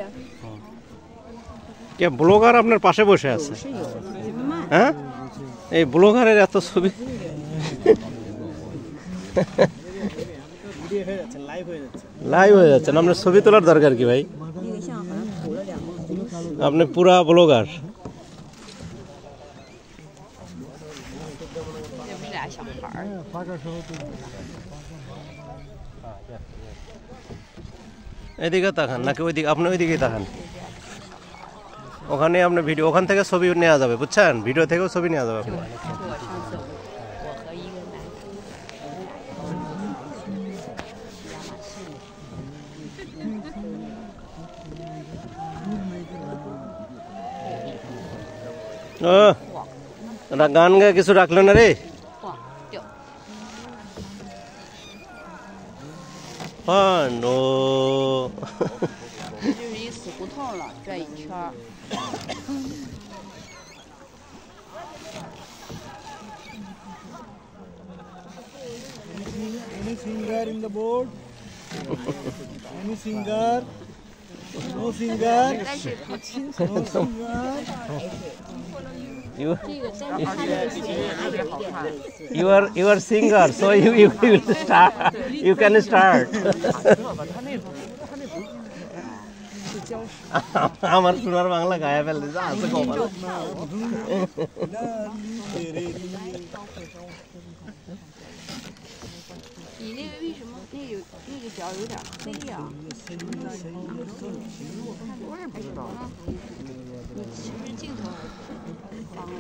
呀。কে blogger আপনার পাশে বসে আছে? হ্যাঁ, এই ব্লগারের এত ছবি লাইভ হয়ে যাচ্ছে না, আপনার ছবি তোলার দরকার কি ভাই? আপনি পুরা ব্লগার। এদিকে তাকান নাকি ওইদিকে? আপনি ওইদিকেই তাকান, ওখানে আপনি ভিডিও, ওখান থেকে ছবি নেওয়া যাবে, বুঝছেন? ভিডিও থেকেও ছবি নেওয়া যাবে আপনার। ও গান গায়ে কিছু রাখলো না রে? No Any singer in the board? Any singer? No singer? No singer? You are singer, so you will start. You can start. আমার সোনার বাংলা গায়ে ফেলতে যা আছে কপাল। 你那个为什么那个脚有点黑呀？我也不知道。你是不是镜头脏了？